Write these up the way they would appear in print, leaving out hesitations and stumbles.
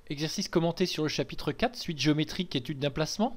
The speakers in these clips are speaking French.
Exercice commenté sur le chapitre 4, suite géométrique, étude d'un placement.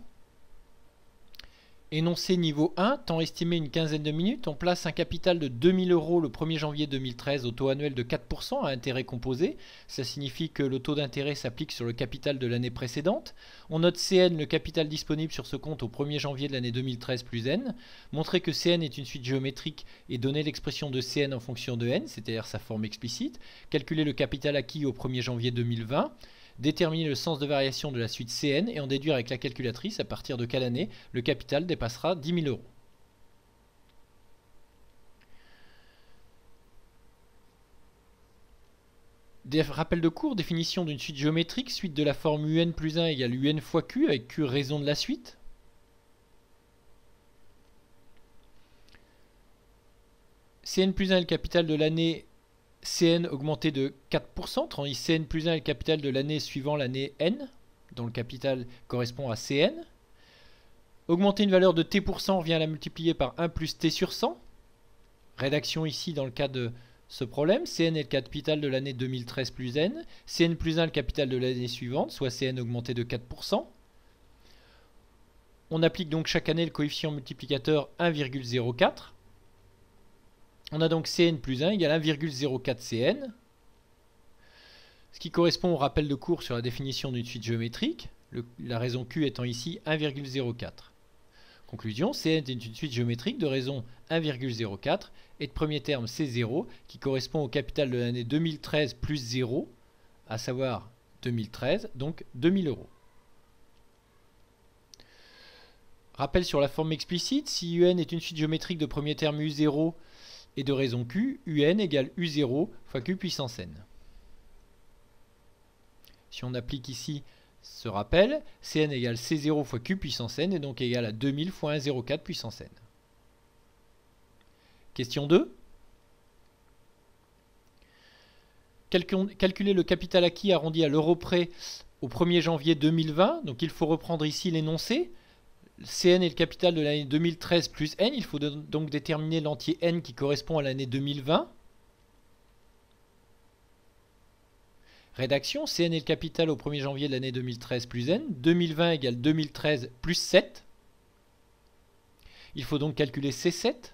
Énoncé niveau 1, temps estimé une quinzaine de minutes. On place un capital de 2000 € le 1er janvier 2013 au taux annuel de 4% à intérêt composé. Ça signifie que le taux d'intérêt s'applique sur le capital de l'année précédente. On note CN, le capital disponible sur ce compte au 1er janvier de l'année 2013 plus N. Montrer que CN est une suite géométrique et donner l'expression de CN en fonction de N, c'est-à-dire sa forme explicite. Calculer le capital acquis au 1er janvier 2020. Déterminer le sens de variation de la suite CN et en déduire avec la calculatrice à partir de quelle année le capital dépassera 10 000 €. Rappel de cours, définition d'une suite géométrique, suite de la forme UN plus 1 égale UN fois Q, avec Q raison de la suite. CN plus 1 est le capital de l'année CN augmenté de 4%, tandis CN plus 1 est le capital de l'année suivant l'année N, dont le capital correspond à CN. Augmenter une valeur de T% revient à la multiplier par 1 plus T sur 100. Rédaction ici dans le cas de ce problème. CN est le capital de l'année 2013 plus N. CN plus 1 le capital de l'année suivante, soit CN augmenté de 4%. On applique donc chaque année le coefficient multiplicateur 1,04. On a donc CN plus 1 égale 1,04 CN, ce qui correspond au rappel de cours sur la définition d'une suite géométrique, la raison Q étant ici 1,04. Conclusion, CN est une suite géométrique de raison 1,04 et de premier terme C0 qui correspond au capital de l'année 2013 plus 0, à savoir 2013, donc 2000 €. Rappel sur la forme explicite, si UN est une suite géométrique de premier terme U0 et de raison Q, UN égale U0 fois Q puissance N. Si on applique ici ce rappel, Cn égale C0 fois Q puissance N est donc égal à 2000 fois 1,04 puissance N. Question 2. Calculer le capital acquis arrondi à l'euro près au 1er janvier 2020. Donc il faut reprendre ici l'énoncé. Cn est le capital de l'année 2013 plus N. Il faut donc déterminer l'entier N qui correspond à l'année 2020. Rédaction, Cn est le capital au 1er janvier de l'année 2013 plus N. 2020 égale 2013 plus 7. Il faut donc calculer C7.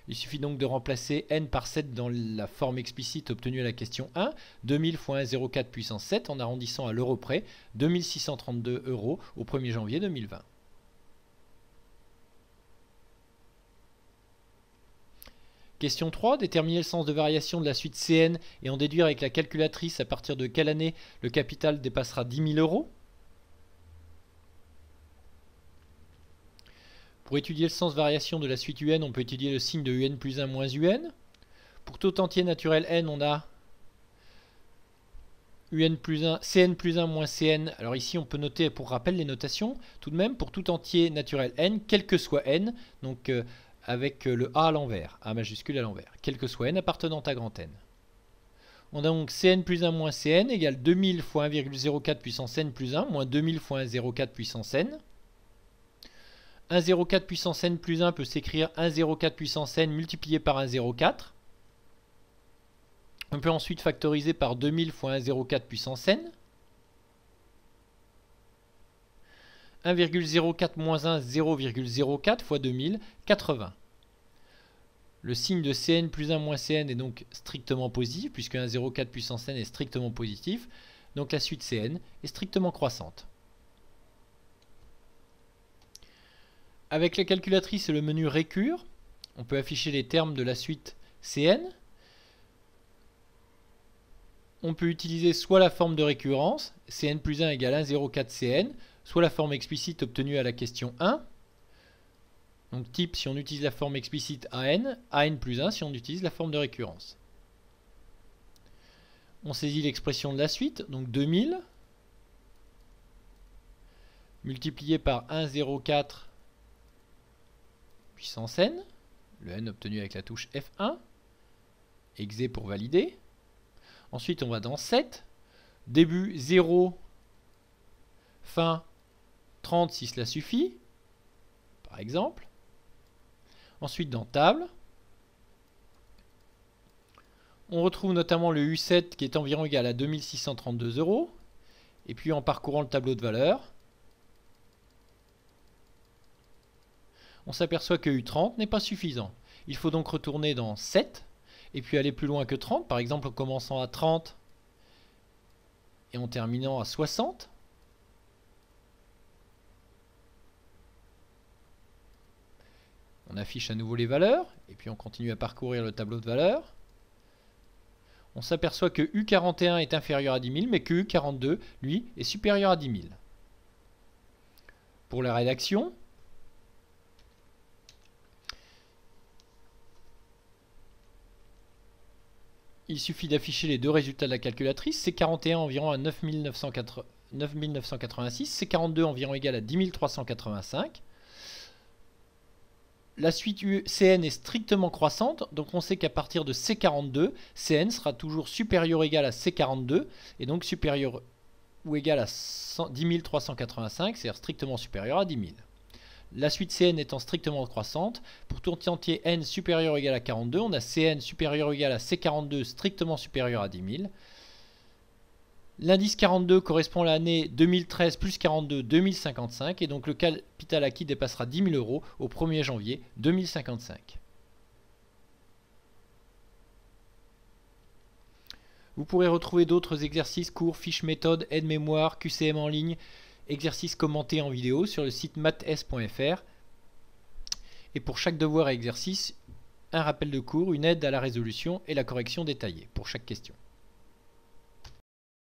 Il suffit donc de remplacer N par 7 dans la forme explicite obtenue à la question 1. 2000 fois 1,04 puissance 7 en arrondissant à l'euro près. 2632 € au 1er janvier 2020. Question 3. Déterminer le sens de variation de la suite CN et en déduire avec la calculatrice à partir de quelle année le capital dépassera 10 000 €. Pour étudier le sens de variation de la suite UN, on peut étudier le signe de UN plus 1 moins UN. Pour tout entier naturel N, on a UN plus 1, CN plus 1 moins CN. Alors ici, on peut noter pour rappel les notations. Tout de même, pour tout entier naturel N, quel que soit N, donc avec le A à l'envers, A majuscule à l'envers, quel que soit N appartenant à grand N. On a donc Cn plus 1 moins Cn égale 2000 fois 1,04 puissance N plus 1 moins 2000 fois 1,04 puissance N. 1,04 puissance N plus 1 peut s'écrire 1,04 puissance N multiplié par 1,04. On peut ensuite factoriser par 2000 fois 1,04 puissance N. 1,04 moins 1, 0,04 fois 2000, 80. Le signe de Cn plus 1 moins Cn est donc strictement positif, puisque 1,04 puissance N est strictement positif. Donc la suite Cn est strictement croissante. Avec la calculatrice et le menu récure, on peut afficher les termes de la suite Cn. On peut utiliser soit la forme de récurrence, Cn plus 1 égale 1,04 Cn, soit la forme explicite obtenue à la question 1. Donc type si on utilise la forme explicite AN plus 1 si on utilise la forme de récurrence. On saisit l'expression de la suite, donc 2000 multiplié par 1,04 puissance n, le n obtenu avec la touche F1, exe pour valider. Ensuite on va dans 7, début 0, fin 30 si cela suffit, par exemple. Ensuite dans table, on retrouve notamment le U7 qui est environ égal à 2632 €. Et puis en parcourant le tableau de valeurs, on s'aperçoit que U30 n'est pas suffisant. Il faut donc retourner dans 7 et puis aller plus loin que 30, par exemple en commençant à 30 et en terminant à 60. On affiche à nouveau les valeurs et puis on continue à parcourir le tableau de valeurs. On s'aperçoit que U41 est inférieur à 10 000 mais que U42, lui, est supérieur à 10 000. Pour la rédaction, il suffit d'afficher les deux résultats de la calculatrice. C41 environ à 9 986, C42 environ égal à 10 385. La suite Cn est strictement croissante, donc on sait qu'à partir de C42, Cn sera toujours supérieur ou égal à C42, et donc supérieur ou égal à 10 385, c'est-à-dire strictement supérieur à 10 000. La suite Cn étant strictement croissante, pour tout entier n supérieur ou égal à 42, on a Cn supérieur ou égal à C42 strictement supérieur à 10 000. L'indice 42 correspond à l'année 2013 plus 42, 2055, et donc le capital acquis dépassera 10 000 euros au 1er janvier 2055. Vous pourrez retrouver d'autres exercices, cours, fiches méthodes, aide-mémoire, QCM en ligne, exercices commentés en vidéo sur le site maths.fr. Et pour chaque devoir et exercice, un rappel de cours, une aide à la résolution et la correction détaillée pour chaque question.